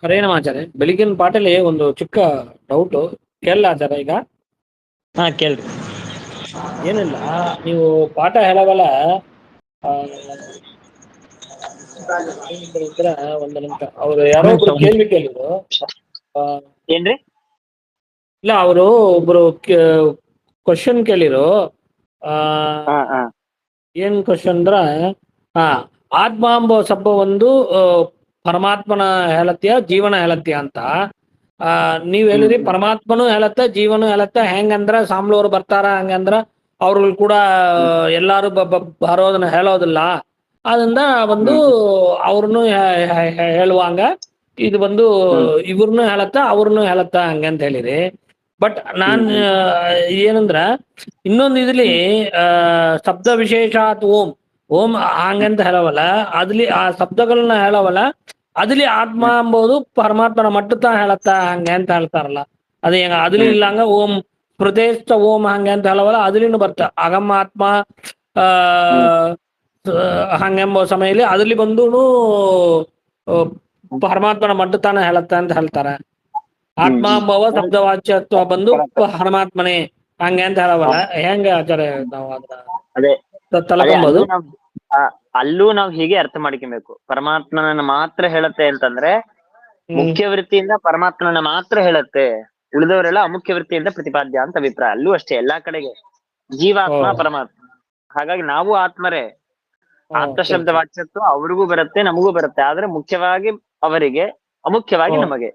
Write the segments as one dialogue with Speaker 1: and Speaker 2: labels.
Speaker 1: ಹರೇನಮ್ಮ ಆಚಾರ್ಯ, ಬೆಳಿಗ್ಗಿನ ಪಾಠಲ್ಲಿ ಒಂದು ಚಿಕ್ಕ ಡೌಟು ಕೇಳಲ್ಲ ಆಚಾರ್ಯ ಈಗ?
Speaker 2: ಹಾ ಕೇಳ್ರಿ.
Speaker 1: ಏನಿಲ್ಲ, ನೀವು ಪಾಠ ಹೇಳವಲ್ಲ, ಇದ್ರ ಒಂದು ನಿಮಿಷ, ಅವ್ರು ಯಾರೋ ಒಬ್ರು ಕೇಳ್ವಿ ಕೇಳಿದ್ರು.
Speaker 2: ಏನ್ರಿ?
Speaker 1: ಇಲ್ಲ, ಅವರು ಒಬ್ರು ಕ್ವಶನ್ ಕೇಳಿರು. ಏನ್ ಕ್ವಶನ್ ಅಂದ್ರ, ಆತ್ಮ ಎಂಬ ಶಬ್ದ ಒಂದು ಪರಮಾತ್ಮನ ಹೇಳತ್ಯ, ಜೀವನ ಹೇಳತ್ಯ ಅಂತ. ನೀವ್ ಹೇಳಿರಿ ಪರಮಾತ್ಮನು ಹೇಳತ್ತ, ಜೀವನು ಹೇಳತ್ತ. ಹೆಂಗಂದ್ರ ಸಾಮ್ಲೂರು ಬರ್ತಾರ, ಹಂಗಂದ್ರ ಅವ್ರು ಕೂಡ ಎಲ್ಲಾರು ಬರೋದನ್ನ ಹೇಳೋದಿಲ್ಲ. ಅದರಿಂದ ಒಂದು ಅವ್ರನ್ನು ಹೇಳುವಂಗ, ಇದು ಒಂದು ಇವ್ರನ್ನು ಹೇಳತ್ತ, ಅವ್ರನ್ನು ಹೇಳತ್ತ, ಹಂಗಂತ ಹೇಳಿರಿ. ಬಟ್ ನಾನ್ ಏನಂದ್ರ, ಇನ್ನೊಂದು ಇದ್ರಲ್ಲಿ ಶಬ್ದ ವಿಶೇಷಾತ್ ಓಂ ಓಂ ಹಂಗಂತ ಹೇಳವಲ್ಲ, ಅದ್ಲಿ ಆ ಶಬ್ದಗಳನ್ನ ಹೇಳವಲ್ಲ, ಅದ್ಲಿ ಆತ್ಮ ಎಂಬುದು ಪರಮಾತ್ಮನ ಮಟ್ಟತ ಹೇಳತ್ತ, ಹಂಗೆ ಅಂತ ಹೇಳ್ತಾರಲ್ಲ, ಅದು ಹೆಂಗ? ಅದ್ಲಿ ಇಲ್ಲಂಗ ಓಂ ಹೃದಯಸ್ಥ ಓಂ ಹಂಗೆ ಅಂತ ಹೇಳವಲ್ಲ, ಅದ್ಲಿನೂ ಬರ್ತ ಅಗಮ ಆತ್ಮ ಹಂಗೆಂಬ ಸಮಯದಲ್ಲಿ ಅದ್ರಲ್ಲಿ ಬಂದೂನು ಪರಮಾತ್ಮನ ಮಟ್ಟತಾನ ಹೇಳತ್ತ ಅಂತ ಹೇಳ್ತಾರೆ. ಆತ್ಮ ಎಂಬವ ಶಬ್ದವಾಚ್ಯತ್ವ ಬಂದು ಪರಮಾತ್ಮನೇ ಹಂಗೆ ಅಂತ ಹೇಳವಲ್ಲ, ಹೆಂಗ ಆಚಾರ್ಯ ನಾವು ಅದನ್ನ ತಲಕೊಂಬೋದು?
Speaker 2: ಅಲ್ಲೂ ನಾವು ಹೀಗೆ ಅರ್ಥ ಮಾಡ್ಕೊಬೇಕು. ಪರಮಾತ್ಮನನ್ನ ಮಾತ್ರ ಹೇಳತ್ತೆ ಅಂತಂದ್ರೆ ಮುಖ್ಯ ವೃತ್ತಿಯಿಂದ ಪರಮಾತ್ಮನನ್ನ ಮಾತ್ರ ಹೇಳತ್ತೆ, ಉಳಿದವರೆಲ್ಲ ಅಮುಖ್ಯ ವೃತ್ತಿಯಿಂದ ಪ್ರತಿಪಾದ್ಯ ಅಂತ ಅಭಿಪ್ರಾಯ. ಅಲ್ಲೂ ಅಷ್ಟೇ, ಎಲ್ಲಾ ಕಡೆಗೆ ಜೀವಾತ್ಮ ಪರಮಾತ್ಮ. ಹಾಗಾಗಿ ನಾವು ಆತ್ಮರೇ. ಆತ್ಮ ಶಬ್ದ ವಾಚ್ಯತ್ವ ಅವ್ರಿಗೂ ಬರುತ್ತೆ, ನಮಗೂ ಬರುತ್ತೆ. ಆದ್ರೆ ಮುಖ್ಯವಾಗಿ ಅವರಿಗೆ, ಅಮುಖ್ಯವಾಗಿ ನಮಗೆ.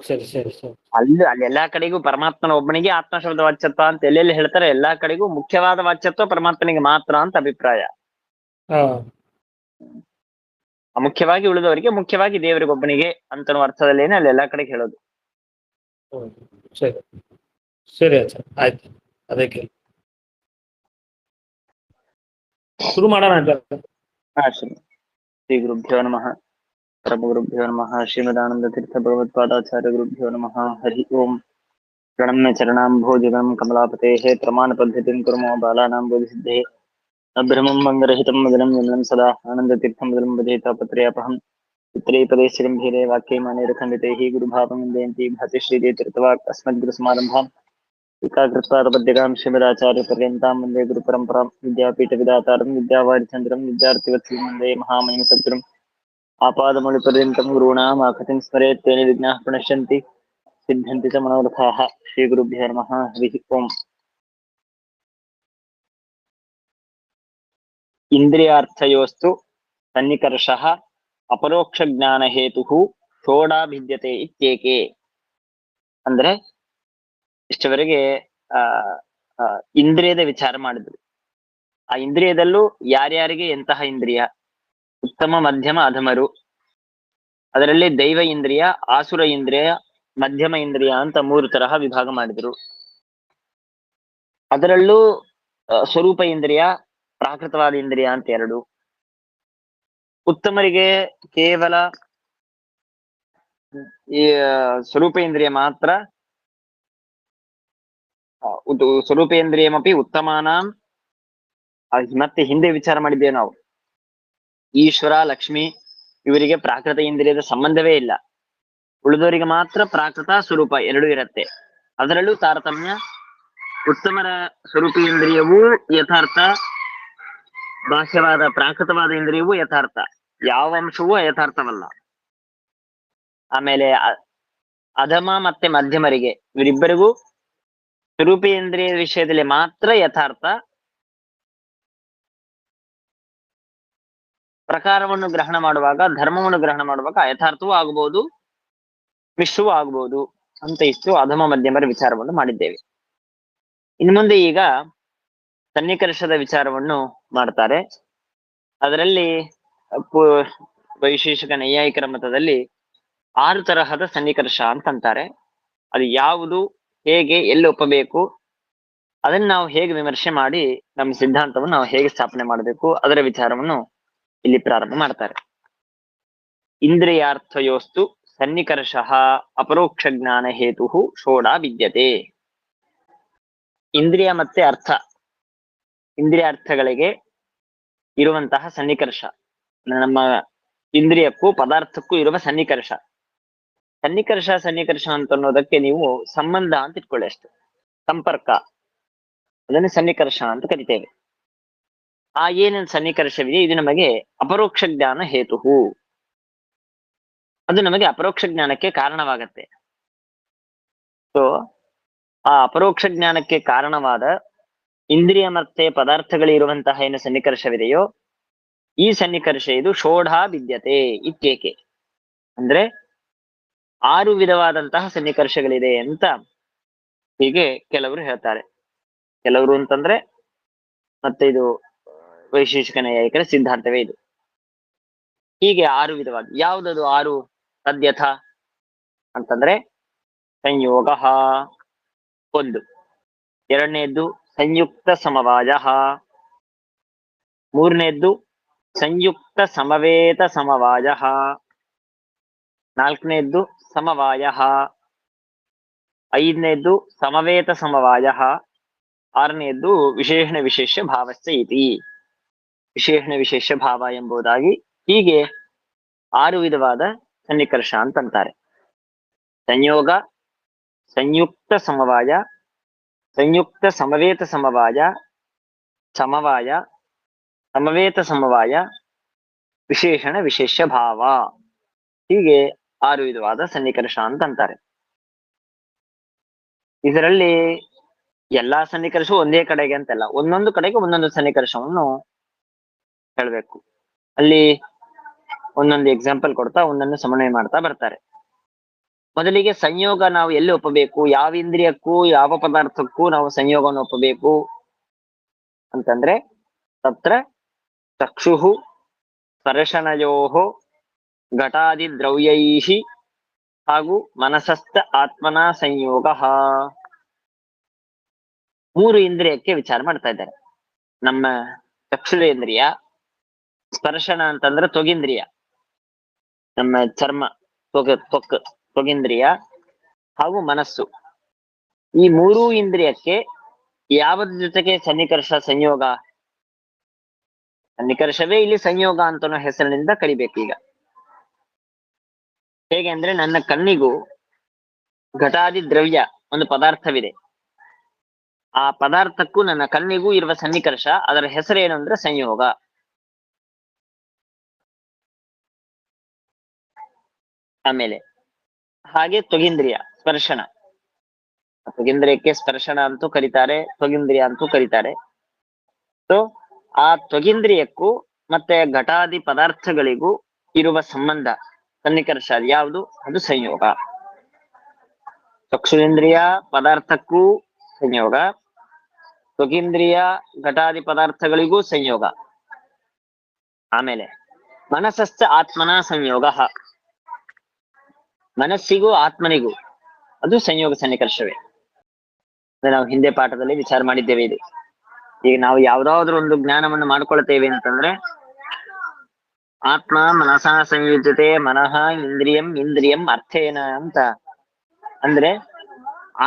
Speaker 1: ಸರಿ ಸರಿ ಸರಿ.
Speaker 2: ಅಲ್ಲಿ ಎಲ್ಲಾ ಕಡೆಗೂ ಪರಮಾತ್ಮನ ಒಬ್ಬನಿಗೆ ಆತ್ಮ ಶಬ್ದ ವಾಚ್ಯತ್ವ ಅಂತ ಎಲ್ಲೆಲ್ಲಿ ಹೇಳ್ತಾರೆ, ಎಲ್ಲಾ ಕಡೆಗೂ ಮುಖ್ಯವಾದ ವಾಚ್ಯತ್ವ ಪರಮಾತ್ಮನಿಗೆ ಮಾತ್ರ ಅಂತ ಅಭಿಪ್ರಾಯ. ಅಮುಖ್ಯವಾಗಿ ಉಳಿದವರಿಗೆ, ಮುಖ್ಯವಾಗಿ ದೇವರಿಗೊಬ್ಬನಿಗೆ ಅಂತ ಅರ್ಥದಲ್ಲೇನೆ ಅಲ್ಲಿ ಎಲ್ಲಾ ಕಡೆಗೆ ಹೇಳೋದು.
Speaker 1: ಸರಿ ಸರಿ ಆಚಾರ್ಯ, ಆಯ್ತು. ಅದಕ್ಕೆ ಶುರು ಮಾಡೋಣ ಆಚಾರ್ಯ.
Speaker 2: ಶ್ರೀ ಗುರುಭ್ಯೋ ನಮಃ, ಪರಮಗುರುಭ್ಯೋ ನಮಃ. ಶ್ರೀಮದಾನಂದ ತೀರ್ಥ ಭಗವತ್ಪಾದಾಚಾರ್ಯ ಗುರುಭ್ಯೋ ನಮಃ. ಹರಿ ಓಂ. ಪ್ರಣಮ್ಯ ಚರಣಾಂಭೋಜಗಂ ಕಮಲಾಪತೇಃ ಪ್ರಮಾಣ ಪದ್ಧತಿಂ ಕುರ್ಮೋ ಬಾಲಾನಾಂ ಬೋಧಿಸಿದ್ಧೇ. ಅಭ್ರಮಂ ಮಂಗರಹಿತಂ ಮದನಂ ವಿಮಲಂ ಸದಾ ಆನಂದ ತೀರ್ಥಂ ಮದನಂ ಭಜೇತಾಪತ್ರಯಾಪಹಂ. ಪಿತರೇ ಪದೇಶ್ವರಂ ಭೀರೇ ವಾಕ್ಯೈಮಾನೇರ ಖಂಡಿತೈಃ ಗುರುಭಾವಂ ವಂದಯಂತಿ ಭಾತಿ ಶ್ರೀದೇ ತೀರ್ಥವಾಕ್ ಅಸ್ಮದ್ಗುರು ಸಮಾರಂಭಾಂ ಏಕಾಗ್ರತಾರಬದ್ಧಗಾಂ ಶ್ರೀಮದಾಚಾರ್ಯ ಪರ್ಯಂತಾಂ ವಂದೇ ಗುರು ಪರಂಪರಾಂ. ವಿದ್ಯಾಪೀಠ ವಿಧಾತಾರಂ ವಿದ್ಯಾವಾರಿಚಂದ್ರಂ ವಿದ್ಯಾರ್ಥಿವತ್ಸಲಂ ವಂದೇ ಮಹಾಮಹಿಮ ಸದ್ಗುರುಂ. ಆಪಾದಮೌಳಿ ಪರ್ಯಂತಂ ಗುರುಣಾಂ ಆಕೃತಿಂ ಸ್ಮರೇತ್ ತೇನ ವಿಘ್ನಾಃ ಪ್ರಣಶ್ಯಂತಿ ಸಿದ್ಧಂತಿ ಚ ಮನೋರಥಾಃ. ಶ್ರೀ ಗುರುಭ್ಯೋ ನಮಃ. ಹರಿ ಓಂ. ಇಂದ್ರಿಯಾರ್ಥಯೋಸ್ತು ಸನ್ನಿಕರ್ಷಃ ಅಪರೋಕ್ಷ ಜ್ಞಾನ ಹೇತುಃ ಷೋಡಾಭಿದ್ಯತೆ ಇತ್ಯೇಕೆ. ಅಂದ್ರೆ ಇಷ್ಟವರೆಗೆ ಇಂದ್ರಿಯದ ವಿಚಾರ ಮಾಡಿದ್ರು. ಆ ಇಂದ್ರಿಯದಲ್ಲೂ ಯಾರ್ಯಾರಿಗೆ ಎಂತಹ ಇಂದ್ರಿಯ, ಉತ್ತಮ ಮಧ್ಯಮ ಅಧಮರು, ಅದರಲ್ಲಿ ದೈವ ಇಂದ್ರಿಯ, ಆಸುರ ಇಂದ್ರಿಯ, ಮಧ್ಯಮ ಇಂದ್ರಿಯ ಅಂತ 3 ತರಹ ವಿಭಾಗ ಮಾಡಿದ್ರು. ಅದರಲ್ಲೂ ಸ್ವರೂಪ ಇಂದ್ರಿಯ, ಪ್ರಾಕೃತವಾದ ಇಂದ್ರಿಯ ಅಂತ 2. ಉತ್ತಮರಿಗೆ ಕೇವಲ ಈ ಸ್ವರೂಪ ಇಂದ್ರಿಯ ಮಾತ್ರ. ಸ್ವರೂಪೇಂದ್ರಿಯಮಪಿ ಉತ್ತಮಾನಾಂ. ಮತ್ತೆ ಹಿಂದೆ ವಿಚಾರ ಮಾಡಿದ್ದೇವೆ ನಾವು, ಈಶ್ವರ, ಲಕ್ಷ್ಮಿ ಇವರಿಗೆ ಪ್ರಾಕೃತ ಇಂದ್ರಿಯದ ಸಂಬಂಧವೇ ಇಲ್ಲ. ಉಳಿದವರಿಗೆ ಮಾತ್ರ ಪ್ರಾಕೃತ, ಸ್ವರೂಪ 2 ಇರತ್ತೆ. ಅದರಲ್ಲೂ ತಾರತಮ್ಯ. ಉತ್ತಮರ ಸ್ವರೂಪೇಂದ್ರಿಯವೂ ಯಥಾರ್ಥ, ಬಾಹ್ಯವಾದ ಪ್ರಾಕೃತವಾದ ಇಂದ್ರಿಯವೂ ಯಥಾರ್ಥ, ಯಾವ ಅಂಶವೂ ಯಥಾರ್ಥವಲ್ಲ. ಆಮೇಲೆ ಅಧಮ ಮತ್ತೆ ಮಧ್ಯಮರಿಗೆ, ಇವರಿಬ್ಬರಿಗೂ ಸ್ವರೂಪೇಂದ್ರಿಯ ವಿಷಯದಲ್ಲಿ ಮಾತ್ರ ಯಥಾರ್ಥ, ಪ್ರಕಾರವನ್ನು ಗ್ರಹಣ ಮಾಡುವಾಗ, ಧರ್ಮವನ್ನು ಗ್ರಹಣ ಮಾಡುವಾಗ ಯಥಾರ್ಥವೂ ಆಗಬಹುದು, ಮಿಶ್ರವೂ ಆಗಬಹುದು ಅಂತ ಇಷ್ಟು ಅಧಮ ಮಧ್ಯಮರ ವಿಚಾರವನ್ನು ಮಾಡಿದ್ದೇವೆ. ಇನ್ನು ಮುಂದೆ ಈಗ ಸನ್ನಿಕರ್ಷದ ವಿಚಾರವನ್ನು ಮಾಡ್ತಾರೆ. ಅದರಲ್ಲಿ ವೈಶೇಷಿಕ ನೈಯಾಯಿಕರ ಮತದಲ್ಲಿ 6 ತರಹದ ಸನ್ನಿಕರ್ಷ ಅಂತಂತಾರೆ. ಅದು ಯಾವುದು, ಹೇಗೆ, ಎಲ್ಲಿ ಒಪ್ಪಬೇಕು, ಅದನ್ನ ನಾವು ಹೇಗೆ ವಿಮರ್ಶೆ ಮಾಡಿ ನಮ್ಮ ಸಿದ್ಧಾಂತವನ್ನು ನಾವು ಹೇಗೆ ಸ್ಥಾಪನೆ ಮಾಡಬೇಕು ಅದರ ವಿಚಾರವನ್ನು ಇಲ್ಲಿ ಪ್ರಾರಂಭ ಮಾಡ್ತಾರೆ. ಇಂದ್ರಿಯಾರ್ಥಯೋಸ್ತು ಸನ್ನಿಕರ್ಷಃ ಅಪರೋಕ್ಷ ಜ್ಞಾನ ಹೇತು ಷೋಡ ವಿದ್ಯತೆ. ಇಂದ್ರಿಯ ಮತ್ತೆ ಅರ್ಥ, ಇಂದ್ರಿಯಾರ್ಥಗಳಿಗೆ ಇರುವಂತಹ ಸನ್ನಿಕರ್ಷ, ನಮ್ಮ ಇಂದ್ರಿಯಕ್ಕೂ ಪದಾರ್ಥಕ್ಕೂ ಇರುವ ಸನ್ನಿಕರ್ಷ. ಸನ್ನಿಕರ್ಷ ಅಂತ ಅನ್ನೋದಕ್ಕೆ ನೀವು ಸಂಬಂಧ ಅಂತ ಇಟ್ಕೊಳ್ಳಿ ಅಷ್ಟೆ, ಸಂಪರ್ಕ, ಅದನ್ನು ಸನ್ನಿಕರ್ಷ ಅಂತ ಕರಿತೇವೆ. ಆ ಏನೇನು ಸನ್ನಿಕರ್ಷವಿದೆ ಇದು ನಮಗೆ ಅಪರೋಕ್ಷ ಜ್ಞಾನ ಹೇತು, ಅದು ನಮಗೆ ಅಪರೋಕ್ಷ ಜ್ಞಾನಕ್ಕೆ ಕಾರಣವಾಗತ್ತೆ. ಸೊ ಆ ಅಪರೋಕ್ಷ ಜ್ಞಾನಕ್ಕೆ ಕಾರಣವಾದ ಇಂದ್ರಿಯ ಮತ್ತೆ ಪದಾರ್ಥಗಳಿರುವಂತಹ ಏನು ಸನ್ನಿಕರ್ಷವಿದೆಯೋ ಈ ಸನ್ನಿಕರ್ಷ ಇದು ಷೋಢ ವಿದ್ಯತೆ ಇತ್ಯೇಕೆ, ಅಂದ್ರೆ 6 ವಿಧವಾದಂತಹ ಸನ್ನಿಕರ್ಷಗಳಿದೆ ಅಂತ ಹೀಗೆ ಕೆಲವರು ಹೇಳ್ತಾರೆ. ಕೆಲವರು ಅಂತಂದ್ರೆ ಮತ್ತೆ ಇದು ವೈಶೇಷಿಕ ನೈಯಾಯಿಕರ ಸಿದ್ಧಾಂತವೇ ಇದು. ಹೀಗೆ 6 ವಿಧವಾದ, ಯಾವುದದು 6 ತದ್ಯಥ ಅಂತಂದ್ರೆ ಸಂಯೋಗ 1, ಎರಡನೇದ್ದು ಸಂಯುಕ್ತ ಸಮವಾಯ, ಮೂರನೇದ್ದು ಸಂಯುಕ್ತ ಸಮವೇತ ಸಮವಾಯ, ನಾಲ್ಕನೇದ್ದು ಸಮವಾಯ, ಐದನೇದ್ದು ಸಮವೇತ ಸಮವಾಯ, ಆರನೇದ್ದು ವಿಶೇಷಣ ವಿಶೇಷ ಭಾವಸ್ಯ ಇತಿ, ವಿಶೇಷಣ ವಿಶೇಷ ಭಾವ ಎಂಬುದಾಗಿ ಹೀಗೆ 6 ವಿಧವಾದ ಸನ್ನಿಕರ್ಷ ಅಂತಂತಾರೆ. ಸಂಯೋಗ, ಸಂಯುಕ್ತ ಸಮವಾಯ, ಸಂಯುಕ್ತ ಸಮವೇತ ಸಮವಾಯ, ಸಮವಾಯ, ಸಮವೇತ ಸಮವಾಯ, ವಿಶೇಷಣ ವಿಶೇಷ ಭಾವ, ಹೀಗೆ 6 ವಿಧವಾದ ಸನ್ನಿಕರ್ಷ ಅಂತಂತಾರೆ. ಇದರಲ್ಲಿ ಎಲ್ಲಾ ಸನ್ನಿಕರ್ಷವು ಒಂದೇ ಕಡೆಗೆ ಅಂತಲ್ಲ, ಒಂದೊಂದು ಕಡೆಗೆ ಒಂದೊಂದು ಸನ್ನಿಕರ್ಷವನ್ನು ಹೇಳ್ಬೇಕು. ಅಲ್ಲಿ ಒಂದೊಂದು ಎಕ್ಸಾಂಪಲ್ ಕೊಡ್ತಾ ಒಂದನ್ನು ಸಮನ್ವಯ ಮಾಡ್ತಾ ಬರ್ತಾರೆ. ಮೊದಲಿಗೆ ಸಂಯೋಗ ನಾವು ಎಲ್ಲಿ ಒಪ್ಪಬೇಕು, ಯಾವ ಇಂದ್ರಿಯಕ್ಕೂ ಯಾವ ಪದಾರ್ಥಕ್ಕೂ ನಾವು ಸಂಯೋಗವನ್ನು ಒಪ್ಪಬೇಕು ಅಂತಂದ್ರೆ ತತ್ರ ಚಕ್ಷು ಸ್ಪರ್ಶನಯೋ ಘಟಾದಿ ದ್ರವ್ಯೈ ಹಾಗೂ ಮನಸಸ್ಥ ಆತ್ಮನ ಸಂಯೋಗ, 3 ಇಂದ್ರಿಯಕ್ಕೆ ವಿಚಾರ ಮಾಡ್ತಾ ಇದ್ದಾರೆ. ನಮ್ಮ ಚಕ್ಷುರೇಂದ್ರಿಯ, ಸ್ಪರ್ಶನ ಅಂತಂದ್ರೆ ತ್ವಗಿಂದ್ರಿಯ, ನಮ್ಮ ಚರ್ಮ ತ್ವಗಿಂದ್ರಿಯ ಹಾಗೂ ಮನಸ್ಸು, ಈ 3 ಇಂದ್ರಿಯಕ್ಕೆ ಯಾವದ ಜೊತೆಗೆ ಸನ್ನಿಕರ್ಷ ಸಂಯೋಗ, ಸನ್ನಿಕರ್ಷವೇ ಇಲ್ಲಿ ಸಂಯೋಗ ಅಂತ ಹೆಸರಿನಿಂದ ಕರಿಬೇಕು. ಈಗ ಹೇಗೆ ಅಂದ್ರೆ ನನ್ನ ಕಣ್ಣಿಗೂ ಘಟಾದಿ ದ್ರವ್ಯ ಒಂದು ಪದಾರ್ಥವಿದೆ, ಆ ಪದಾರ್ಥಕ್ಕೂ ನನ್ನ ಕಣ್ಣಿಗೂ ಇರುವ ಸನ್ನಿಕರ್ಷ, ಅದರ ಹೆಸರೇನು ಅಂದ್ರೆ ಸಂಯೋಗ. ಆಮೇಲೆ ಹಾಗೆ ತ್ವಗಿಂದ್ರಿಯ ಸ್ಪರ್ಶನ, ತ್ವಗಿಂದ್ರಿಯಕ್ಕೆ ಸ್ಪರ್ಶನ ಅಂತೂ ಕರೀತಾರೆ, ತ್ವಗಿಂದ್ರಿಯ ಅಂತೂ ಕರೀತಾರೆ. ಸೊ ಆ ತ್ವಗಿಂದ್ರಿಯಕ್ಕೂ ಮತ್ತೆ ಘಟಾದಿ ಪದಾರ್ಥಗಳಿಗೂ ಇರುವ ಸಂಬಂಧ ಸನ್ನಿಕರ್ಷ ಯಾವುದು, ಅದು ಸಂಯೋಗ. ಚಕ್ಷುರೇಂದ್ರಿಯ ಪದಾರ್ಥಕ್ಕೂ ಸಂಯೋಗ, ತ್ವಗಿಂದ್ರಿಯ ಘಟಾದಿ ಪದಾರ್ಥಗಳಿಗೂ ಸಂಯೋಗ. ಆಮೇಲೆ ಮನಸಸ್ಥ ಆತ್ಮನ ಸಂಯೋಗ, ಮನಸ್ಸಿಗೂ ಆತ್ಮನಿಗೂ ಅದು ಸಂಯೋಗ ಸನ್ನಿಕರ್ಷವೇ. ನಾವು ಹಿಂದೆ ಪಾಠದಲ್ಲಿ ವಿಚಾರ ಮಾಡಿದ್ದೇವೆ ಇದು. ಈಗ ನಾವು ಯಾವ್ದಾದ್ರು ಒಂದು ಜ್ಞಾನವನ್ನು ಮಾಡ್ಕೊಳ್ತೇವೆ ಅಂತಂದ್ರೆ ಆತ್ಮ ಮನಸ ಸಂಯುಜ್ಯತೆ ಮನಃ ಇಂದ್ರಿಯಂ ಇಂದ್ರಿಯಂ ಅರ್ಥೇನ ಅಂತ, ಅಂದ್ರೆ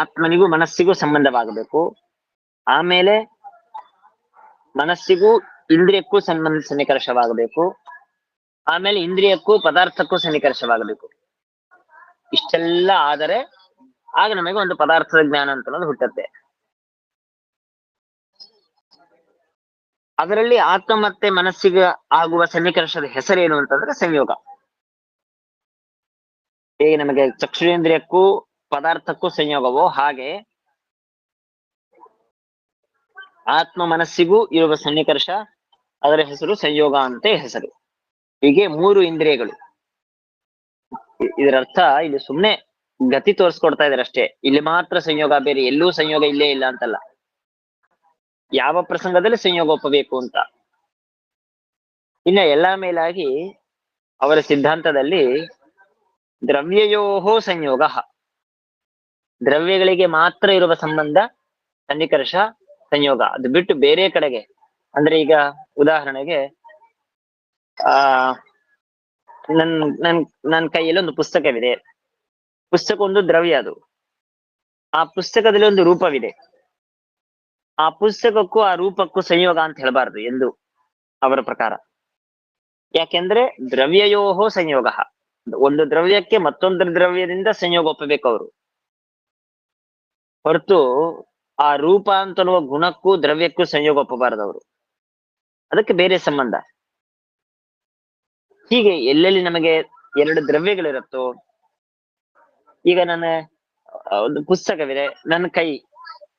Speaker 2: ಆತ್ಮನಿಗೂ ಮನಸ್ಸಿಗೂ ಸಂಬಂಧವಾಗಬೇಕು, ಆಮೇಲೆ ಮನಸ್ಸಿಗೂ ಇಂದ್ರಿಯಕ್ಕೂ ಸನ್ನಿಕರ್ಷವಾಗಬೇಕು, ಆಮೇಲೆ ಇಂದ್ರಿಯಕ್ಕೂ ಪದಾರ್ಥಕ್ಕೂ ಸನ್ನಿಕರ್ಷವಾಗಬೇಕು. ಇಷ್ಟೆಲ್ಲ ಆದರೆ ಆಗ ನಮಗೆ ಒಂದು ಪದಾರ್ಥದ ಜ್ಞಾನ ಅಂತ ಅನ್ನೋದು ಹುಟ್ಟುತ್ತೆ. ಅದರಲ್ಲಿ ಆತ್ಮ ಮತ್ತೆ ಮನಸ್ಸಿಗೆ ಆಗುವ ಸನ್ನಿಕರ್ಷದ ಹೆಸರೇನು ಅಂತಂದ್ರೆ ಸಂಯೋಗ. ಹೇಗೆ ನಮಗೆ ಚಕ್ಷುರೇಂದ್ರಿಯಕ್ಕೂ ಪದಾರ್ಥಕ್ಕೂ ಸಂಯೋಗವೋ ಹಾಗೆ ಆತ್ಮ ಮನಸ್ಸಿಗೂ ಇರುವ ಸನ್ನಿಕರ್ಷ, ಅದರ ಹೆಸರು ಸಂಯೋಗ ಅಂತ ಹೆಸರು. ಹೀಗೆ 3 ಇಂದ್ರಿಯಗಳು. ಇದರ ಅರ್ಥ ಇಲ್ಲಿ ಸುಮ್ನೆ ಗತಿ ತೋರಿಸ್ಕೊಡ್ತಾ ಇದಾರೆ ಅಷ್ಟೇ, ಇಲ್ಲಿ ಮಾತ್ರ ಸಂಯೋಗ, ಬೇರೆ ಎಲ್ಲೂ ಸಂಯೋಗ ಇಲ್ಲೇ ಇಲ್ಲ ಅಂತಲ್ಲ, ಯಾವ ಪ್ರಸಂಗದಲ್ಲಿ ಸಂಯೋಗ ಒಪ್ಪಬೇಕು ಅಂತ. ಇನ್ನ ಎಲ್ಲ ಮೇಲಾಗಿ ಅವರ ಸಿದ್ಧಾಂತದಲ್ಲಿ ದ್ರವ್ಯಯೋಹೋ ಸಂಯೋಗ, ದ್ರವ್ಯಗಳಿಗೆ ಮಾತ್ರ ಇರುವ ಸಂಬಂಧ ಸನ್ನಿಕರ್ಷ, ಸಂಯೋಗ. ಅದು ಬಿಟ್ಟು ಬೇರೆ ಕಡೆಗೆ ಅಂದ್ರೆ ಈಗ ಉದಾಹರಣೆಗೆ ಆ ನನ್ ನನ್ ನನ್ ಕೈಯಲ್ಲಿ ಒಂದು ಪುಸ್ತಕವಿದೆ. ಪುಸ್ತಕ ಒಂದು ದ್ರವ್ಯ. ಅದು ಆ ಪುಸ್ತಕದಲ್ಲಿ ಒಂದು ರೂಪವಿದೆ. ಆ ಪುಸ್ತಕಕ್ಕೂ ಆ ರೂಪಕ್ಕೂ ಸಂಯೋಗ ಅಂತ ಹೇಳಬಾರದು ಎಂದು ಅವರ ಪ್ರಕಾರ. ಯಾಕೆಂದ್ರೆ ದ್ರವ್ಯಯೋಹೋ ಸಂಯೋಗ, ಒಂದು ದ್ರವ್ಯಕ್ಕೆ ಮತ್ತೊಂದು ದ್ರವ್ಯದಿಂದ ಸಂಯೋಗ ಒಪ್ಪಬೇಕು ಅವರು, ಹೊರತು ಆ ರೂಪ ಅಂತನ್ನುವ ಗುಣಕ್ಕೂ ದ್ರವ್ಯಕ್ಕೂ ಸಂಯೋಗ ಒಪ್ಪಬಾರದು ಅವರು. ಅದಕ್ಕೆ ಬೇರೆ ಸಂಬಂಧ. ಹೀಗೆ ಎಲ್ಲೆಲ್ಲಿ ನಮಗೆ ಎರಡು ದ್ರವ್ಯಗಳಿರುತ್ತೋ, ಈಗ ನನ್ನ ಒಂದು ಪುಸ್ತಕವಿದೆ,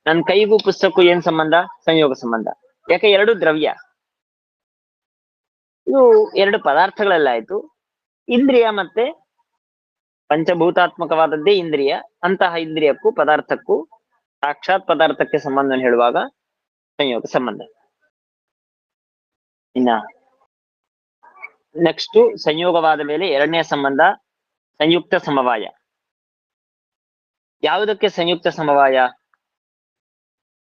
Speaker 2: ನನ್ನ ಕೈಗೂ ಪುಸ್ತಕಕ್ಕೂ ಏನ್ ಸಂಬಂಧ? ಸಂಯೋಗ ಸಂಬಂಧ. ಯಾಕೆ? ಎರಡು ದ್ರವ್ಯ. ಇದು ಎರಡು ಪದಾರ್ಥಗಳಲ್ಲಾಯ್ತು. ಇಂದ್ರಿಯ ಮತ್ತೆ ಪಂಚಭೂತಾತ್ಮಕವಾದದ್ದೇ ಇಂದ್ರಿಯ. ಅಂತಹ ಇಂದ್ರಿಯಕ್ಕೂ ಪದಾರ್ಥಕ್ಕೂ, ಸಾಕ್ಷಾತ್ ಪದಾರ್ಥಕ್ಕೆ ಸಂಬಂಧ ಹೇಳುವಾಗ ಸಂಯೋಗ ಸಂಬಂಧ. ಇನ್ನ ನೆಕ್ಸ್ಟ್ ಸಂಯೋಗವಾದ ಮೇಲೆ ಎರಡನೇ ಸಂಬಂಧ ಸಂಯುಕ್ತ ಸಮವಾಯ. ಯಾವುದಕ್ಕೆ ಸಂಯುಕ್ತ ಸಮವಾಯ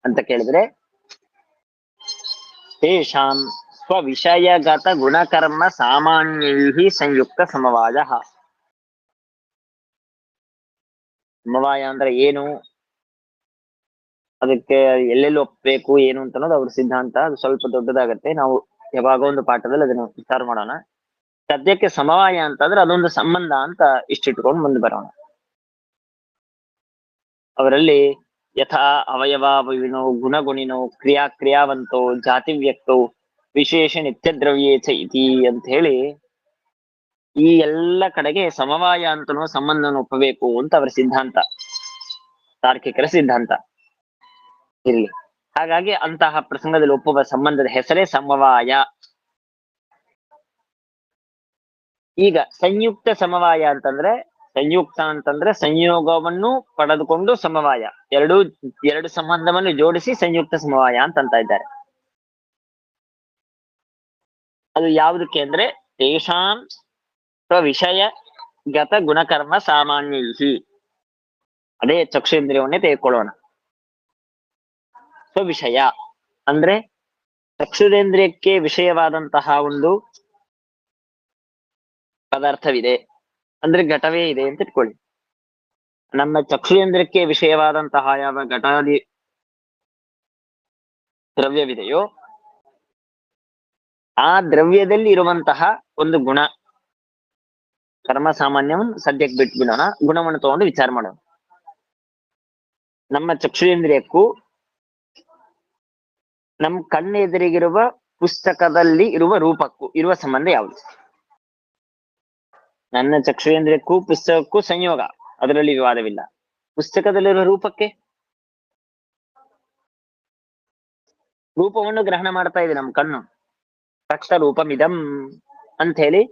Speaker 2: ಅಂತ ಕೇಳಿದ್ರೆ, ತೇಷಾಂ ಸ್ವವಿಷಯಗತ ಗುಣಕರ್ಮ ಸಾಮಾನ್ಯೈ ಸಂಯುಕ್ತ ಸಮವಾಯ. ಸಮವಾಯ ಅಂದ್ರೆ ಏನು, ಅದಕ್ಕೆ ಎಲ್ಲೆಲ್ಲಿ ಒಪ್ಪಬೇಕು ಏನು ಅಂತ ಅನ್ನೋದು ಅವ್ರ ಸಿದ್ಧಾಂತ. ಅದು ಸ್ವಲ್ಪ ದೊಡ್ಡದಾಗತ್ತೆ, ನಾವು ಯಾವಾಗ ಒಂದು ಪಾಠದಲ್ಲಿ ಅದನ್ನು ವಿಚಾರ ಮಾಡೋಣ. ಸದ್ಯಕ್ಕೆ ಸಮವಾಯ ಅಂತಂದ್ರೆ ಅದೊಂದು ಸಂಬಂಧ ಅಂತ ಇಷ್ಟಿಟ್ಕೊಂಡು ಮುಂದೆ ಬರೋಣ. ಅವರಲ್ಲಿ ಯಥಾ ಅವಯವಾವಿನೋ ಗುಣಗುಣಿನೋ ಕ್ರಿಯಾವಂತೋ ಜಾತಿ ವ್ಯಕ್ತೋ ವಿಶೇಷ ನಿತ್ಯ ದ್ರವ್ಯೇಚ ಇತಿ ಅಂತ ಹೇಳಿ ಈ ಎಲ್ಲ ಕಡೆಗೆ ಸಮವಾಯ ಅಂತನೋ ಸಂಬಂಧನ ಒಪ್ಪಬೇಕು ಅಂತ ಅವರ ಸಿದ್ಧಾಂತ, ತಾರ್ಕಿಕರ ಸಿದ್ಧಾಂತ ಇರ್ಲಿ. ಹಾಗಾಗಿ ಅಂತಹ ಪ್ರಸಂಗದಲ್ಲಿ ಒಪ್ಪುವ ಸಂಬಂಧದ ಹೆಸರೇ ಸಮವಾಯ. ಈಗ ಸಂಯುಕ್ತ ಸಮವಾಯ ಅಂತಂದ್ರೆ, ಸಂಯುಕ್ತ ಅಂತಂದ್ರೆ ಸಂಯೋಗವನ್ನು ಪಡೆದುಕೊಂಡು ಸಮವಾಯ, ಎರಡು ಸಂಬಂಧವನ್ನು ಜೋಡಿಸಿ ಸಂಯುಕ್ತ ಸಮವಾಯ ಅಂತ ಇದ್ದಾರೆ. ಅದು ಯಾವುದಕ್ಕೆ ಅಂದ್ರೆ ತೇಷಾಂ ಸ್ವವಿಷಯಗತ ಗುಣಕರ್ಮ ಸಾಮಾನ್ಯೈ. ಅದೇ ಚಕ್ಷುರೇಂದ್ರಿಯವನ್ನೇ ತೆಗೆದುಕೊಳ್ಳೋಣ. ಸ್ವವಿಷಯ ಅಂದ್ರೆ ಚಕ್ಷುರೇಂದ್ರಿಯಕ್ಕೆ ವಿಷಯವಾದಂತಹ ಒಂದು ಪದಾರ್ಥವಿದೆ, ಅಂದ್ರೆ ಘಟವೇ ಇದೆ ಅಂತ ಇಟ್ಕೊಳ್ಳಿ. ನಮ್ಮ ಚಕ್ಷುರೇಂದ್ರಕ್ಕೆ ವಿಷಯವಾದಂತಹ ಯಾವ ಘಟಾದಿ ದ್ರವ್ಯವಿದೆಯೋ ಆ ದ್ರವ್ಯದಲ್ಲಿ ಇರುವಂತಹ ಒಂದು ಗುಣ, ಕರ್ಮ ಸಾಮಾನ್ಯವನ್ನು ಸದ್ಯಕ್ಕೆ ಬಿಟ್ಬಿಡೋಣ, ಗುಣವನ್ನು ತಗೊಂಡು ವಿಚಾರ ಮಾಡೋಣ. ನಮ್ಮ ಚಕ್ಷುರೇಂದ್ರಿಯಕ್ಕೂ ನಮ್ಮ ಕಣ್ಣೆದುರಿಗಿರುವ ಪುಸ್ತಕದಲ್ಲಿ ಇರುವ ರೂಪಕ್ಕೂ ಇರುವ ಸಂಬಂಧ ಯಾವುದು? ನನ್ನ ಚಕ್ಷುರೇಂದ್ರಿಯಕ್ಕೂ ಪುಸ್ತಕಕ್ಕೂ ಸಂಯೋಗ, ಅದರಲ್ಲಿ ವಿವಾದವಿಲ್ಲ. ಪುಸ್ತಕದಲ್ಲಿರುವ ರೂಪಕ್ಕೆ, ರೂಪವನ್ನು ಗ್ರಹಣ ಮಾಡ್ತಾ ಇದೆ ನಮ್ಮ ಕಣ್ಣು. ರಕ್ತ ರೂಪಮಿದಂ ಅಂತ ಹೇಳಿ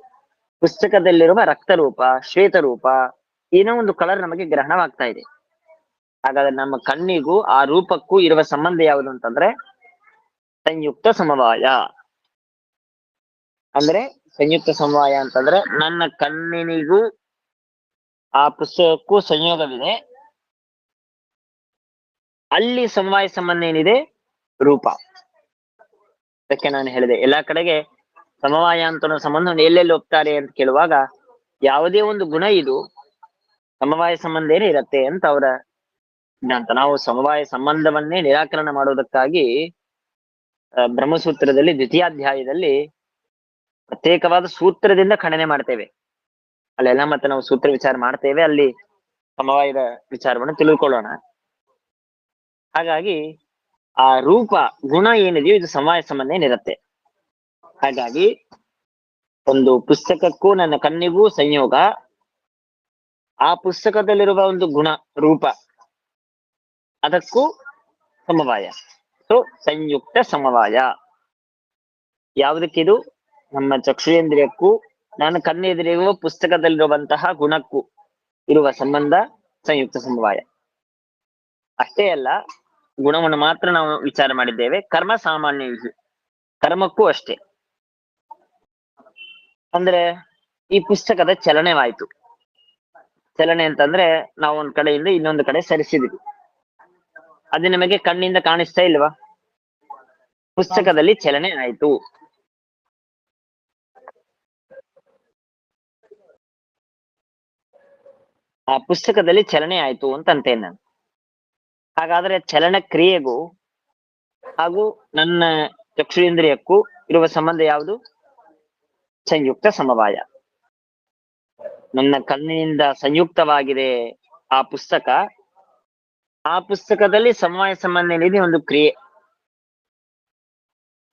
Speaker 2: ಪುಸ್ತಕದಲ್ಲಿರುವ ರಕ್ತರೂಪ, ಶ್ವೇತರೂಪ, ಏನೋ ಒಂದು ಕಲರ್ ನಮಗೆ ಗ್ರಹಣವಾಗ್ತಾ ಇದೆ. ಹಾಗಾದ್ರೆ ನಮ್ಮ ಕಣ್ಣಿಗೂ ಆ ರೂಪಕ್ಕೂ ಇರುವ ಸಂಬಂಧ ಯಾವುದು ಅಂತಂದ್ರೆ ಸಂಯುಕ್ತ ಸಮವಾಯ. ಅಂದ್ರೆ ಸಂಯುಕ್ತ ಸಮವಾಯ ಅಂತಂದ್ರೆ ನನ್ನ ಕಣ್ಣಿನಿಗೂ ಆ ಪುಸ್ತಕಕ್ಕೂ ಸಂಯೋಗವಿದೆ. ಅಲ್ಲಿ ಸಮವಾಯ ಸಂಬಂಧ ಏನಿದೆ? ರೂಪ. ಅದಕ್ಕೆ ನಾನು ಹೇಳಿದೆ, ಎಲ್ಲಾ ಕಡೆಗೆ ಸಮವಾಯ ಅಂತ ಸಂಬಂಧ ಎಲ್ಲೆಲ್ಲಿ ಒಪ್ತಾರೆ ಅಂತ ಕೇಳುವಾಗ ಯಾವುದೇ ಒಂದು ಗುಣ ಇದು ಸಮವಾಯ ಸಂಬಂಧ ಏನೇ ಇರತ್ತೆ ಅಂತ ಅವರ ಸಿದ್ಧಾಂತ. ನಾವು ಸಮವಾಯ ಸಂಬಂಧವನ್ನೇ ನಿರಾಕರಣ ಮಾಡೋದಕ್ಕಾಗಿ ಬ್ರಹ್ಮಸೂತ್ರದಲ್ಲಿ ದ್ವಿತೀಯಾಧ್ಯಾಯದಲ್ಲಿ ಪ್ರತ್ಯೇಕವಾದ ಸೂತ್ರದಿಂದ ಖಂಡನೆ ಮಾಡ್ತೇವೆ. ಅಲ್ಲೆಲ್ಲ ಮತ್ತೆ ನಾವು ಸೂತ್ರ ವಿಚಾರ ಮಾಡ್ತೇವೆ, ಅಲ್ಲಿ ಸಮವಾಯದ ವಿಚಾರವನ್ನು ತಿಳಿದುಕೊಳ್ಳೋಣ. ಹಾಗಾಗಿ ಆ ರೂಪ ಗುಣ ಏನಿದೆಯೋ ಇದು ಸಮವಾಯ ಸಂಬಂಧ ಏನಿರುತ್ತೆ. ಹಾಗಾಗಿ ಒಂದು ಪುಸ್ತಕಕ್ಕೂ ನನ್ನ ಕಣ್ಣಿಗೂ ಸಂಯೋಗ, ಆ ಪುಸ್ತಕದಲ್ಲಿರುವ ಒಂದು ಗುಣ ರೂಪ ಅದಕ್ಕೂ ಸಮವಾಯ. ಸೊ ಸಂಯುಕ್ತ ಸಮವಾಯ. ಯಾವುದಕ್ಕಿದು? ನಮ್ಮ ಚಕ್ಷುರೇಂದ್ರಿಯಕ್ಕೂ ನನ್ನ ಕಣ್ಣೆದುರಿರುವ ಪುಸ್ತಕದಲ್ಲಿರುವಂತಹ ಗುಣಕ್ಕೂ ಇರುವ ಸಂಬಂಧ ಸಂಯುಕ್ತ ಸಮವಾಯ. ಅಷ್ಟೇ ಅಲ್ಲ, ಗುಣವನ್ನು ಮಾತ್ರ ನಾವು ವಿಚಾರ ಮಾಡಿದ್ದೇವೆ. ಕರ್ಮ ಸಾಮಾನ್ಯ, ಕರ್ಮಕ್ಕೂ ಅಷ್ಟೇ. ಅಂದ್ರೆ ಈ ಪುಸ್ತಕದ ಚಲನೆವಾಯ್ತು. ಚಲನೆ ಅಂತಂದ್ರೆ ನಾವು ಒಂದ್ ಕಡೆಯಿಂದ ಇನ್ನೊಂದು ಕಡೆ ಸರಿಸಿದ್ವಿ, ಅದು ನಮಗೆ ಕಣ್ಣಿಂದ ಕಾಣಿಸ್ತಾ ಇಲ್ವಾ? ಪುಸ್ತಕದಲ್ಲಿ ಚಲನೆ ಆಯ್ತು. ಆ ಪುಸ್ತಕದಲ್ಲಿ ಚಲನೆ ಆಯ್ತು ಅಂತಂತೇನೆ ನಾನು. ಹಾಗಾದ್ರೆ ಚಲನ ಕ್ರಿಯೆಗೂ ಹಾಗೂ ನನ್ನ ಚಕ್ಷುರೇಂದ್ರಿಯಕ್ಕೂ ಇರುವ ಸಂಬಂಧ ಯಾವುದು? ಸಂಯುಕ್ತ ಸಮವಾಯ. ನನ್ನ ಕಣ್ಣಿನಿಂದ ಸಂಯುಕ್ತವಾಗಿದೆ ಆ ಪುಸ್ತಕ. ಆ ಪುಸ್ತಕದಲ್ಲಿ ಸಮವಾಯ ಸಂಬಂಧ ಏನಿದೆ? ಒಂದು ಕ್ರಿಯೆ.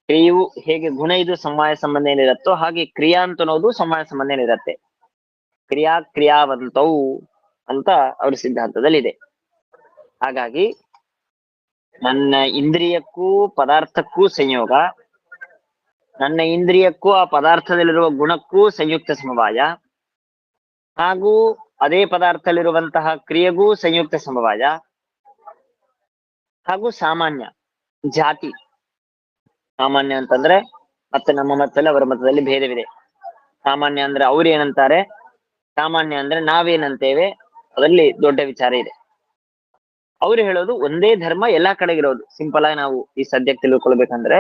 Speaker 2: ಕ್ರಿಯೆಯು ಹೇಗೆ ಗುಣ ಇದು ಸಮವಾಯ ಸಂಬಂಧ ಏನಿರುತ್ತೋ ಹಾಗೆ ಕ್ರಿಯಾ ಅಂತ ಅನ್ನೋದು ಸಮವಾಯ ಸಂಬಂಧ ಏನಿರತ್ತೆ. ಕ್ರಿಯಾವಂತವು ಅಂತ ಅವ್ರ ಸಿದ್ಧಾಂತದಲ್ಲಿದೆ. ಹಾಗಾಗಿ ನನ್ನ ಇಂದ್ರಿಯಕ್ಕೂ ಪದಾರ್ಥಕ್ಕೂ ಸಂಯೋಗ, ನನ್ನ ಇಂದ್ರಿಯಕ್ಕೂ ಆ ಪದಾರ್ಥದಲ್ಲಿರುವ ಗುಣಕ್ಕೂ ಸಂಯುಕ್ತ ಸಮವಾಯ, ಹಾಗೂ ಅದೇ ಪದಾರ್ಥದಲ್ಲಿರುವಂತಹ ಕ್ರಿಯೆಗೂ ಸಂಯುಕ್ತ ಸಮವಾಯ, ಹಾಗೂ ಸಾಮಾನ್ಯ ಜಾತಿ. ಸಾಮಾನ್ಯ ಅಂತಂದ್ರೆ ಮತ್ತೆ ನಮ್ಮ ಮತದಲ್ಲಿ ಅವರ ಮತದಲ್ಲಿ ಭೇದವಿದೆ. ಸಾಮಾನ್ಯ ಅಂದ್ರೆ ಅವ್ರು ಏನಂತಾರೆ, ಸಾಮಾನ್ಯ ಅಂದ್ರೆ ನಾವೇನಂತೇವೆ, ಅದರಲ್ಲಿ ದೊಡ್ಡ ವಿಚಾರ ಇದೆ. ಅವ್ರು ಹೇಳೋದು ಒಂದೇ ಧರ್ಮ ಎಲ್ಲಾ ಕಡೆಗಿರೋದು. ಸಿಂಪಲ್ ಆಗಿ ನಾವು ಈ ಸದ್ಯಕ್ಕೆ ತಿಳ್ಕೊಳ್ಬೇಕಂದ್ರೆ,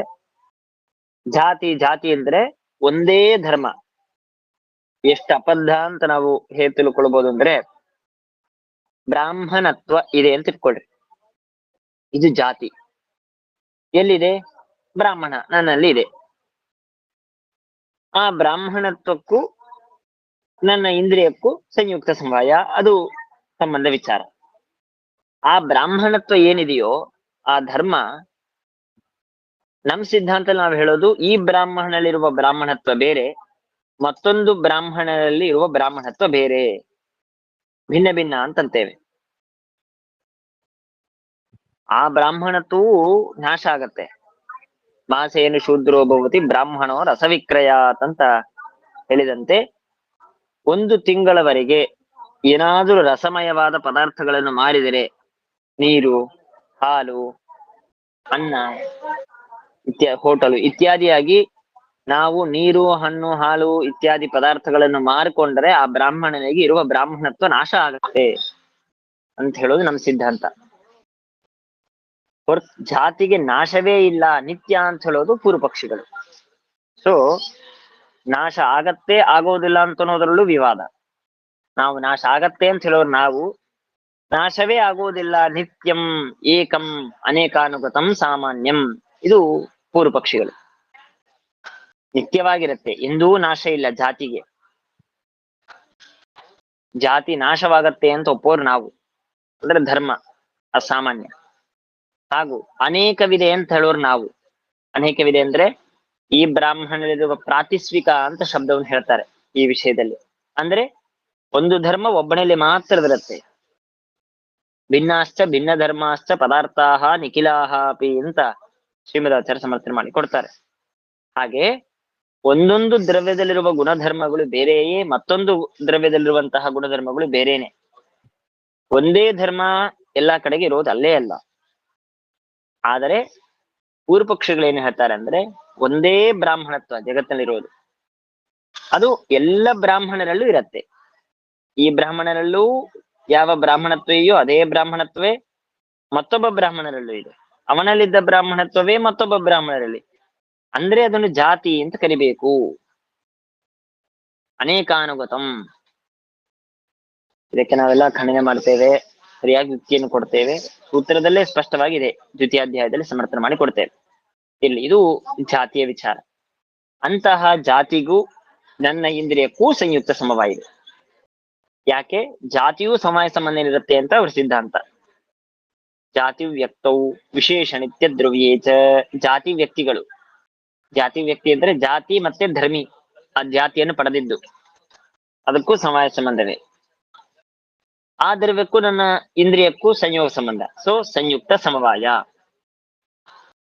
Speaker 2: ಜಾತಿ ಜಾತಿ ಅಂದ್ರೆ ಒಂದೇ ಧರ್ಮ. ಎಷ್ಟು ಅಬದ್ಧ ಅಂತ ನಾವು ಹೇಗೆ ತಿಳ್ಕೊಳ್ಬಹುದು ಅಂದ್ರೆ, ಬ್ರಾಹ್ಮಣತ್ವ ಇದೆ ಅಂತ ಇಟ್ಕೊಳ್ರಿ, ಇದು ಜಾತಿ. ಎಲ್ಲಿದೆ? ಬ್ರಾಹ್ಮಣ ನನ್ನಲ್ಲಿ ಇದೆ. ಆ ಬ್ರಾಹ್ಮಣತ್ವಕ್ಕೂ ನನ್ನ ಇಂದ್ರಿಯಕ್ಕೂ ಸಂಯುಕ್ತ ಸಮವಾಯ, ಅದು ಸಂಬಂಧ ವಿಚಾರ. ಆ ಬ್ರಾಹ್ಮಣತ್ವ ಏನಿದೆಯೋ ಆ ಧರ್ಮ, ನಮ್ ಸಿದ್ಧಾಂತದಲ್ಲಿ ನಾವು ಹೇಳೋದು ಈ ಬ್ರಾಹ್ಮಣನಲ್ಲಿರುವ ಬ್ರಾಹ್ಮಣತ್ವ ಬೇರೆ, ಮತ್ತೊಂದು ಬ್ರಾಹ್ಮಣನಲ್ಲಿ ಇರುವ ಬ್ರಾಹ್ಮಣತ್ವ ಬೇರೆ, ಭಿನ್ನ ಭಿನ್ನ ಅಂತಂತೇವೆ. ಆ ಬ್ರಾಹ್ಮಣತ್ವವು ನಾಶ ಆಗತ್ತೆ. ಮಾಸೇನು ಶೂದ್ರೋ ಭವತಿ ಬ್ರಾಹ್ಮಣೋ ರಸವಿಕ್ರಯಾತ್ ಅಂತ ಹೇಳಿದಂತೆ, ಒಂದು ತಿಂಗಳವರೆಗೆ ಏನಾದರೂ ರಸಮಯವಾದ ಪದಾರ್ಥಗಳನ್ನು ಮಾರಿದರೆ, ನೀರು, ಹಾಲು, ಅನ್ನ, ಹೋಟೆಲು ಇತ್ಯಾದಿಯಾಗಿ ನಾವು ನೀರು, ಹಣ್ಣು, ಹಾಲು ಇತ್ಯಾದಿ ಪದಾರ್ಥಗಳನ್ನು ಮಾರಿಕೊಂಡರೆ ಆ ಬ್ರಾಹ್ಮಣನಿಗೆ ಇರುವ ಬ್ರಾಹ್ಮಣತ್ವ ನಾಶ ಆಗುತ್ತೆ ಅಂತ ಹೇಳೋದು ನಮ್ಮ ಸಿದ್ಧಾಂತ. ಜಾತಿಗೆ ನಾಶವೇ ಇಲ್ಲ, ನಿತ್ಯ ಅಂತ ಹೇಳೋದು ಪೂರ್ವ ಪಕ್ಷಿಗಳು. ಸೊ ನಾಶ ಆಗತ್ತೆ ಆಗೋದಿಲ್ಲ ಅಂತ ಅನ್ನೋದ್ರಲ್ಲೂ ವಿವಾದ. ನಾವು ನಾಶ ಆಗತ್ತೆ ಅಂತ ಹೇಳೋರು ನಾವು, ನಾಶವೇ ಆಗೋದಿಲ್ಲ, ನಿತ್ಯಂ ಏಕಂ ಅನೇಕಾನುಗತಂ ಸಾಮಾನ್ಯಂ, ಇದು ಪೂರ್ವ ಪಕ್ಷಿಗಳು. ನಿತ್ಯವಾಗಿರುತ್ತೆ, ಎಂದೂ ನಾಶ ಇಲ್ಲ ಜಾತಿಗೆ. ಜಾತಿ ನಾಶವಾಗತ್ತೆ ಅಂತ ಒಪ್ಪೋರು ನಾವು, ಅಂದ್ರೆ ಧರ್ಮ ಅಸಾಮಾನ್ಯ. ಹಾಗೂ ಅನೇಕವಿದೆ ಅಂತ ಹೇಳೋರು ನಾವು. ಅನೇಕವಿದೆ ಅಂದ್ರೆ ಈ ಬ್ರಾಹ್ಮಣರಿರುವ ಪ್ರಾತಿಸ್ವಿಕ ಅಂತ ಶಬ್ದವನ್ನು ಹೇಳ್ತಾರೆ ಈ ವಿಷಯದಲ್ಲಿ. ಅಂದ್ರೆ ಒಂದು ಧರ್ಮ ಒಬ್ಬನಲ್ಲಿ ಮಾತ್ರ ಇರುತ್ತೆ. ಭಿನ್ನಾಶ್ಚ ಭಿನ್ನ ಧರ್ಮಾಶ್ಚ ಪದಾರ್ಥಾಹ ನಿಖಿಲಾಹ ಅಪಿ ಅಂತ ಶ್ರೀಮದಾಚಾರ್ಯ ಸಮರ್ಥನೆ ಮಾಡಿ ಕೊಡ್ತಾರೆ. ಹಾಗೆ ಒಂದೊಂದು ದ್ರವ್ಯದಲ್ಲಿರುವ ಗುಣಧರ್ಮಗಳು ಬೇರೆಯೇ, ಮತ್ತೊಂದು ದ್ರವ್ಯದಲ್ಲಿರುವಂತಹ ಗುಣಧರ್ಮಗಳು ಬೇರೇನೆ. ಒಂದೇ ಧರ್ಮ ಎಲ್ಲಾ ಕಡೆಗೆ ಇರೋದು ಅಲ್ಲೇ ಅಲ್ಲ. ಆದರೆ ಪೂರ್ವ ಪಕ್ಷಿಗಳು ಏನ್ ಹೇಳ್ತಾರೆ ಅಂದ್ರೆ, ಒಂದೇ ಬ್ರಾಹ್ಮಣತ್ವ ಜಗತ್ತಿನಲ್ಲಿರೋದು, ಅದು ಎಲ್ಲ ಬ್ರಾಹ್ಮಣರಲ್ಲೂ ಇರತ್ತೆ. ಈ ಬ್ರಾಹ್ಮಣರಲ್ಲೂ ಯಾವ ಬ್ರಾಹ್ಮಣತ್ವ ಇದೆಯೋ ಅದೇ ಬ್ರಾಹ್ಮಣತ್ವೇ ಮತ್ತೊಬ್ಬ ಬ್ರಾಹ್ಮಣರಲ್ಲೂ ಇದೆ. ಅವನಲ್ಲಿದ್ದ ಬ್ರಾಹ್ಮಣತ್ವವೇ ಮತ್ತೊಬ್ಬ ಬ್ರಾಹ್ಮಣರಲ್ಲಿ. ಅಂದ್ರೆ ಅದನ್ನು ಜಾತಿ ಅಂತ ಕರಿಬೇಕು. ಅನೇಕಾನುಗತಂ, ಇದಕ್ಕೆ ನಾವೆಲ್ಲ ಖಂಡನೆ ಮಾಡ್ತೇವೆ, ಸರಿಯಾಗಿ ಯುಕ್ತಿಯನ್ನು ಕೊಡ್ತೇವೆ. ಸೂತ್ರದಲ್ಲೇ ಸ್ಪಷ್ಟವಾಗಿದೆ, ದ್ವಿತೀಯಾಧ್ಯಾಯದಲ್ಲಿ ಸಮರ್ಥನೆ ಮಾಡಿ ಕೊಡ್ತೇವೆ. ಇಲ್ಲಿ ಇದು ಜಾತಿಯ ವಿಚಾರ. ಅಂತಹ ಜಾತಿಗೂ ನನ್ನ ಇಂದ್ರಿಯಕ್ಕೂ ಸಂಯುಕ್ತ ಸಮವಾಯ ಇದೆ. ಯಾಕೆ? ಜಾತಿಯೂ ಸಮವಾಯ ಸಂಬಂಧ ಇರುತ್ತೆ ಅಂತ ಅವ್ರ ಸಿದ್ಧಾಂತ. ಜಾತಿ ವ್ಯಕ್ತವು ವಿಶೇಷ ನಿತ್ಯ ದ್ರವ್ಯೇಚ. ಜಾತಿ ವ್ಯಕ್ತಿಗಳು, ಜಾತಿ ವ್ಯಕ್ತಿ ಅಂದ್ರೆ ಜಾತಿ ಮತ್ತೆ ಧರ್ಮಿ, ಆ ಜಾತಿಯನ್ನು ಪಡೆದಿದ್ದು, ಅದಕ್ಕೂ ಸಮವಾಯ ಸಂಬಂಧವೇ. ಆ ದ್ರವ್ಯಕ್ಕೂ ನನ್ನ ಇಂದ್ರಿಯಕ್ಕೂ ಸಂಯೋಗ ಸಂಬಂಧ. ಸೊ ಸಂಯುಕ್ತ ಸಮವಾಯ.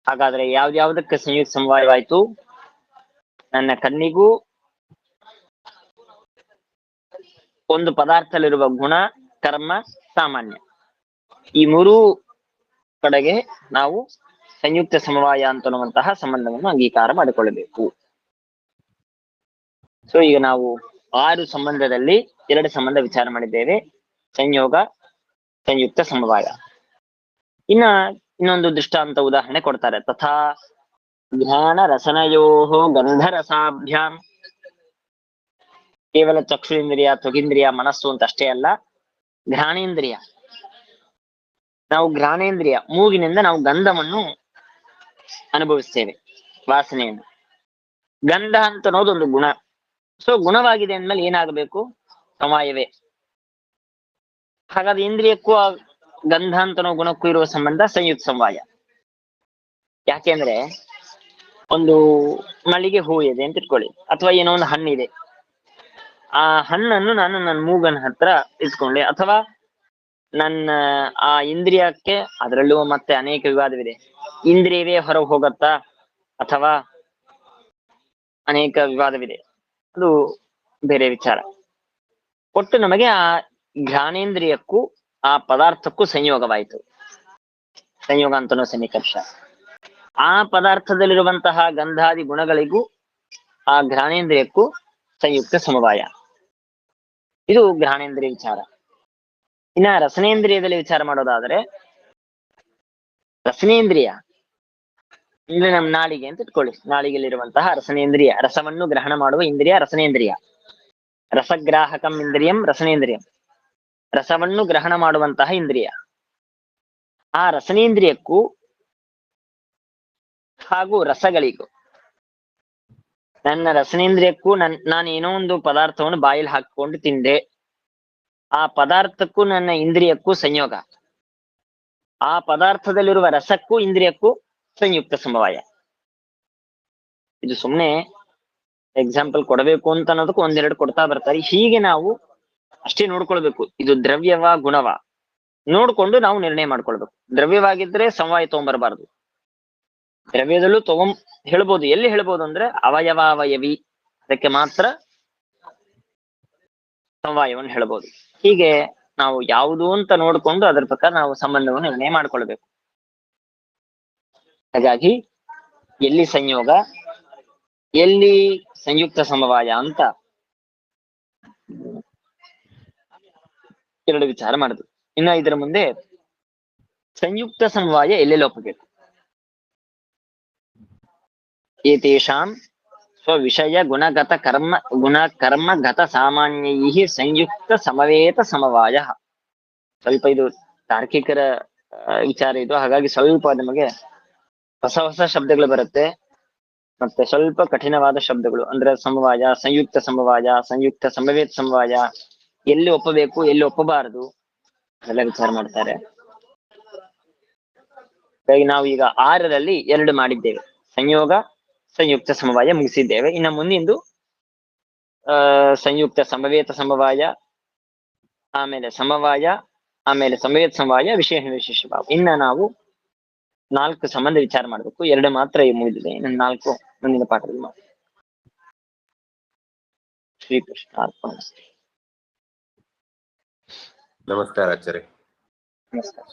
Speaker 2: ಹಾಗಾದ್ರೆ ಯಾವ್ದ್ಯಾವ್ದಕ್ಕೆ ಸಂಯುಕ್ತ ಸಮವಾಯವಾಯ್ತು? ನನ್ನ ಕಣ್ಣಿಗೂ ಒಂದು ಪದಾರ್ಥದಲ್ಲಿರುವ ಗುಣ, ಕರ್ಮ, ಸಾಮಾನ್ಯ, ಈ ಮೂರೂ ಕಡೆಗೆ ನಾವು ಸಂಯುಕ್ತ ಸಮವಾಯ ಅಂತನ್ನುವಂತಹ ಸಂಬಂಧವನ್ನು ಅಂಗೀಕಾರ ಮಾಡಿಕೊಳ್ಳಬೇಕು. ಸೊ ಈಗ ನಾವು 6 ಸಂಬಂಧದಲ್ಲಿ 2 ಸಂಬಂಧ ವಿಚಾರ ಮಾಡಿದ್ದೇವೆ, ಸಂಯೋಗ, ಸಂಯುಕ್ತ ಸಮವಾಯ. ಇನ್ನೊಂದು ದೃಷ್ಟಾಂತ ಉದಾಹರಣೆ ಕೊಡ್ತಾರೆ. ತಥಾ ಘ್ರಾಣ ರಸನಯೋಃ ಗಂಧರಸಾಭ್ಯಾಂ ಕೇವಲ ಚಕ್ಷುರೇಂದ್ರಿಯ, ತ್ವಗೀಂದ್ರಿಯ, ಮನಸ್ಸು ಅಂತ ಅಷ್ಟೇ ಅಲ್ಲ, ಘ್ರಾಣೇಂದ್ರಿಯ. ನಾವು ಘ್ರಾಣೇಂದ್ರಿಯ ಮೂಗಿನಿಂದ ನಾವು ಗಂಧವನ್ನು ಅನುಭವಿಸ್ತೇವೆ, ವಾಸನೆಯನ್ನು. ಗಂಧ ಅಂತ ಅನ್ನೋದು ಒಂದು ಗುಣ. ಸೊ ಗುಣವಾಗಿದೆ ಅಂದ್ಮೇಲೆ ಏನಾಗಬೇಕು? ಸಮವಾಯವೇ. ಹಾಗಾದ್ರೆ ಇಂದ್ರಿಯಕ್ಕೂ ಆ ಗಂಧ ಅಂತನೋ ಗುಣಕ್ಕೂ ಇರುವ ಸಂಬಂಧ ಸಂಯುಕ್ತ ಸಮವಾಯ. ಯಾಕೆಂದ್ರೆ ಒಂದು ಮಲ್ಲಿಗೆ ಹೂ ಇದೆ ಅಂತ ಇಟ್ಕೊಳ್ಳಿ, ಅಥವಾ ಏನೋ ಒಂದು ಹಣ್ಣಿದೆ. ಆ ಹಣ್ಣನ್ನು ನಾನು ನನ್ನ ಮೂಗನ ಹತ್ರ ಇಟ್ಕೊಂಡೆ, ಅಥವಾ ನನ್ನ ಆ ಇಂದ್ರಿಯಕ್ಕೆ, ಅದರಲ್ಲೂ ಮತ್ತೆ ಅನೇಕ ವಿವಾದವಿದೆ. ಇಂದ್ರಿಯವೇ ಹೊರಗೆ ಹೋಗತ್ತಾ ಅಥವಾ ಅನೇಕ ವಿವಾದವಿದೆ, ಅದು ಬೇರೆ ವಿಚಾರ. ಒಟ್ಟು ನಮಗೆ ಆ ಘ್ರಾಣೇಂದ್ರಿಯಕ್ಕೂ ಆ ಪದಾರ್ಥಕ್ಕೂ ಸಂಯೋಗವಾಯಿತು. ಸಂಯೋಗ ಅಂತನೋ ಸನ್ನಿಕರ್ಷ. ಆ ಪದಾರ್ಥದಲ್ಲಿರುವಂತಹ ಗಂಧಾದಿ ಗುಣಗಳಿಗೂ ಆ ಘ್ರಾಣೇಂದ್ರಿಯಕ್ಕೂ ಸಂಯುಕ್ತ ಸಮವಾಯ. ಇದು ಘ್ರಾಣೇಂದ್ರಿಯ ವಿಚಾರ. ಇನ್ನ ರಸನೇಂದ್ರಿಯದಲ್ಲಿ ವಿಚಾರ ಮಾಡೋದಾದ್ರೆ, ರಸನೇಂದ್ರಿಯ ಅಂದ್ರೆ ನಮ್ಮ ನಾಲಿಗೆ ಅಂತ ಇಟ್ಕೊಳ್ಳಿ. ನಾಲಿಗೆಯಲ್ಲಿರುವಂತಹ ರಸನೇಂದ್ರಿಯ, ರಸವನ್ನು ಗ್ರಹಣ ಮಾಡುವ ಇಂದ್ರಿಯ ರಸನೇಂದ್ರಿಯ. ರಸಗ್ರಾಹಕಂ ಇಂದ್ರಿಯಂ ರಸನೇಂದ್ರಿಯಂ, ರಸವನ್ನು ಗ್ರಹಣ ಮಾಡುವಂತಹ ಇಂದ್ರಿಯ. ಆ ರಸನೇಂದ್ರಿಯಕ್ಕೂ ಹಾಗೂ ರಸಗಳಿಗೂ, ನನ್ನ ರಸನೇಂದ್ರಿಯಕ್ಕೂ ನಾನು ಏನೋ ಒಂದು ಪದಾರ್ಥವನ್ನು ಬಾಯಲ್ಲಿ ಹಾಕಿಕೊಂಡು ತಿಂದೆ, ಆ ಪದಾರ್ಥಕ್ಕೂ ನನ್ನ ಇಂದ್ರಿಯಕ್ಕೂ ಸಂಯೋಗ. ಆ ಪದಾರ್ಥದಲ್ಲಿರುವ ರಸಕ್ಕೂ ಇಂದ್ರಿಯಕ್ಕೂ ಸಂಯುಕ್ತ ಸಮವಾಯ. ಇದು ಸುಮ್ಮನೆ ಎಕ್ಸಾಂಪಲ್ ಕೊಡಬೇಕು ಅಂತ ಅನ್ನೋದಕ್ಕೂ ಒಂದೆರಡು ಕೊಡ್ತಾ ಬರ್ತಾರೆ. ಹೀಗೆ ನಾವು ಅಷ್ಟೇ ನೋಡ್ಕೊಳ್ಬೇಕು, ಇದು ದ್ರವ್ಯವ ಗುಣವ ನೋಡ್ಕೊಂಡು ನಾವು ನಿರ್ಣಯ ಮಾಡ್ಕೊಳ್ಬೇಕು. ದ್ರವ್ಯವಾಗಿದ್ರೆ ಸಮವಾಯ ತಗೊಂಬರ್ಬಾರ್ದು. ದ್ರವ್ಯದಲ್ಲೂ ಹೇಳ್ಬೋದು. ಎಲ್ಲಿ ಹೇಳ್ಬೋದು ಅಂದ್ರೆ ಅವಯವಾವಯವಿ, ಅದಕ್ಕೆ ಮಾತ್ರ ಸಮವಾಯವನ್ನು ಹೇಳ್ಬೋದು. ಹೀಗೆ ನಾವು ಯಾವುದು ಅಂತ ನೋಡ್ಕೊಂಡು ಅದರ ಪ್ರಕಾರ ನಾವು ಸಂಬಂಧವನ್ನು ನಿರ್ಣಯ ಮಾಡ್ಕೊಳ್ಬೇಕು. ಹಾಗಾಗಿ ಎಲ್ಲಿ ಸಂಯೋಗ, ಎಲ್ಲಿ ಸಂಯುಕ್ತ ಸಮವಾಯ ಅಂತ ಎರಡು ವಿಚಾರ ಮಾಡುದು. ಇನ್ನ ಇದರ ಮುಂದೆ ಸಂಯುಕ್ತ ಸಮವಾಯ ಎಲ್ಲೆಲ್ಲಿ ಒಪ್ಪಬೇಕು. ಏತೇಷಾಂ ಸ್ವವಿಷಯ ಗುಣಗತ ಕರ್ಮ ಗತ ಸಾಮಾನ್ಯೈ ಸಂಯುಕ್ತ ಸಮವೇತ ಸಮವಾಯ. ಸ್ವಲ್ಪ ಇದು ತಾರ್ಕಿಕರ ವಿಚಾರ ಇದು, ಹಾಗಾಗಿ ಸ್ವಲ್ಪ ನಮಗೆ ಹೊಸ ಶಬ್ದಗಳು ಬರುತ್ತೆ, ಮತ್ತೆ ಸ್ವಲ್ಪ ಕಠಿಣವಾದ ಶಬ್ದಗಳು. ಅಂದ್ರೆ ಸಮವಾಯ, ಸಂಯುಕ್ತ ಸಮವಾಯ, ಸಂಯುಕ್ತ ಸಮವೇತ ಸಮವಾಯ, ಎಲ್ಲಿ ಒಪ್ಪಬೇಕು ಎಲ್ಲಿ ಒಪ್ಪಬಾರದು ಎಲ್ಲ ವಿಚಾರ ಮಾಡ್ತಾರೆ. ಹಾಗಾಗಿ ನಾವು ಈಗ 6ರಲ್ಲಿ 2 ಮಾಡಿದ್ದೇವೆ. ಸಂಯೋಗ, ಸಂಯುಕ್ತ ಸಮವಾಯ ಮುಗಿಸಿದ್ದೇವೆ. ಇನ್ನು ಮುಂದಿಂದು ಸಂಯುಕ್ತ ಸಮವೇತ ಸಮವಾಯ, ಆಮೇಲೆ ಸಮವಾಯ, ಆಮೇಲೆ ಸಮವೇತ ಸಮವಾಯ, ವಿಶೇಷ ಭಾವ. ಇನ್ನ ನಾವು 4 ಸಂಬಂಧ ವಿಚಾರ ಮಾಡ್ಬೇಕು. 2 ಮಾತ್ರ ಮುಗಿದಿದೆ, ಇನ್ನು 4 ಮುಂದಿನ ಪಾಠದಲ್ಲಿ ಮಾಡಿ. ಶ್ರೀಕೃಷ್ಣ ಅರ್ಪಣಮಸ್ತು.
Speaker 3: ನಮಸ್ಕಾರ ಆಚಾರ್ಯ.
Speaker 2: ನಮಸ್ಕಾರ.